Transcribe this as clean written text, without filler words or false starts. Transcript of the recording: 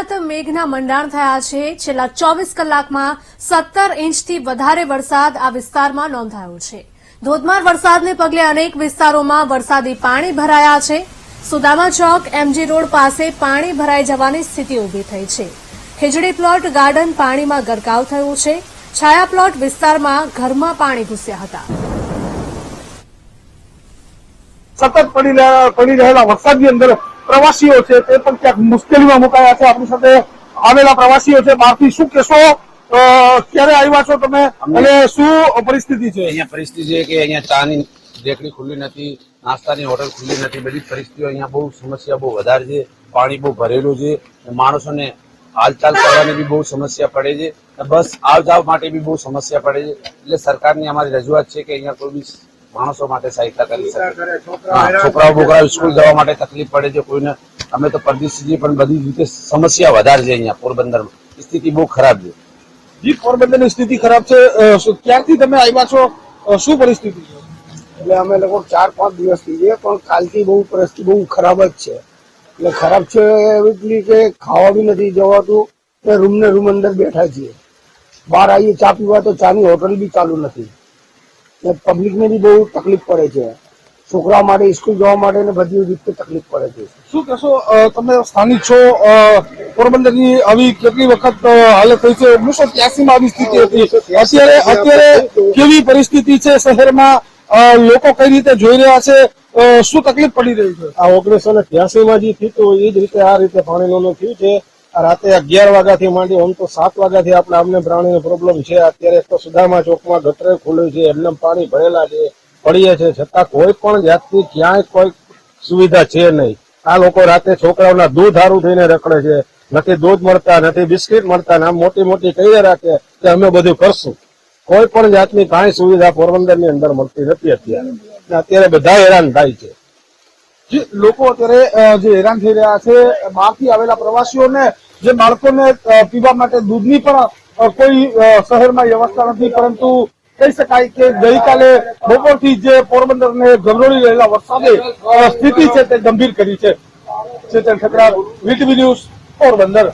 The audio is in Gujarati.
સતત મેઘના મંડાણ થયા છે। છેલ્લા 24 કલાકમાં 17 ઇંચથી વધારે વરસાદ આ વિસ્તારમાં નોંધાયો છે। ધોધમાર વરસાદને પગલે અનેક વિસ્તારોમાં વરસાદી પાણી ભરાયા છે। સુદામા ચોક એમજી રોડ પાસે પાણી ભરાઈ જવાની સ્થિતિ ઉભી થઈ છે। ખીજડી પ્લોટ ગાર્ડન પાણીમાં ગરકાવ થયું છે। છાયા પ્લોટ વિસ્તારમાં ઘરમાં પાણી ઘૂસ્યા હતા। સતત પડી રહેલા વરસાદની અંદર પ્રવાસીઓ છે તે પણ ક્યાંક મુશ્કેલીમાં મુકાયા છે। આપણી સાથે આવેલા પ્રવાસીઓ છે, બહારથી શું કહેશો? ક્યારે આવ્યા છો તમે અને શું પરિસ્થિતિ છે? અહીંયા પરિસ્થિતિ છે કે અહીંયા ચાની રેકડી ખુલ્લી નથી, નાસ્તાની હોટલ ખુલ્લી નથી। બધી પરિસ્થિતિઓ અહીંયા બહુ સમસ્યા બહુ વધારે છે। પાણી બહુ ભરેલું છે, માણસોને હાલચાલ કરવાની બી બહુ સમસ્યા પડે છે, બસ આવ જાવ માટે બી બહુ સમસ્યા પડે છે। એટલે સરકારની અમારી રજૂઆત છે કે અહીંયા કોઈ બી માણસો માટે સહાયતા કરી શકે। છોકરાઓ બોકરાઓ સ્કૂલ જવા માટે તકલીફ પડે છે કોઈને। અમે તો પરદેશી પણ બધી રીતે સમસ્યા વધારે છે। અહીંયા પોરબંદરમાં સ્થિતિ બહુ ખરાબ છે। જી, પોરબંદરની સ્થિતિ ખરાબ છે। ક્યારથી તમે આવ્યા છો? શું પરિસ્થિતિ છે? એટલે અમે લગભગ 4-5 દિવસ થઈ ગયા, પણ કાલથી બહુ પરિસ્થિતિ બહુ ખરાબ જ છે। એટલે ખરાબ છે એટલી કે ખાવા બી નથી જવાતું, કે રૂમ ને રૂમ અંદર બેઠા છીએ। બહાર આવીએ ચા પીવા તો ચાની હોટલ બી ચાલુ નથી। પબ્લિક ને બી બહુ તકલીફ પડે છે। છોકરા માટે સ્કૂલ જવા માટે ને બધી રીતે તકલીફ પડે છે। શું કહેશો? તમે સ્થાનિક છો, પોરબંદરની આવી કેટલી વખત હાલત થઈ છે? 1983 માં આવી સ્થિતિ હતી, અત્યારે કેવી પરિસ્થિતિ છે શહેરમાં? લોકો કઈ રીતે જોઈ રહ્યા છે? શું તકલીફ પડી રહી છે? આ 1983 માં જે થયું એ જ રીતે આ રીતે પાણીનું થયું છે। રાતે 11 વાગ્યાથી માંડી આમ તો 7 વાગ્યાથી આપણે અમને પ્રાણીનો પ્રોબ્લેમ છે। અત્યારે એક તો સુદામા ચોકમાં ગટરે ખુલ્લું છે, એમને પાણી ભરેલા છે, પડીએ છે, છતાં કોઈ પણ જાતની ક્યાંય કોઈ સુવિધા છે નહીં। આ લોકો રાતે છોકરાઓના દૂધ હારું થઈને રખડે છે, નથી દૂધ મળતા, નથી બિસ્કીટ મળતા, આમ મોટી મોટી કહી રાખે કે અમે બધું કરશું। કોઈ પણ જાતની કાંઈ સુવિધા પોરબંદરની અંદર મળતી નથી અત્યારે બધા હેરાન થાય છે। લોકો અત્યારે જે હેરાન થઈ રહ્યા છે, બહારથી આવેલા પ્રવાસીઓને, જે બાળકોને પીવા માટે દૂધની પણ કોઈ શહેરમાં વ્યવસ્થા નથી, પરંતુ કહી શકાય કે ગઈકાલે બપોરથી જે પોરબંદરને ગરગડી રહેલા વરસાદે સ્થિતિ છે તે ગંભીર કરી છે। ચેતન ઠકરાર, વીટીવી ન્યૂઝ, પોરબંદર।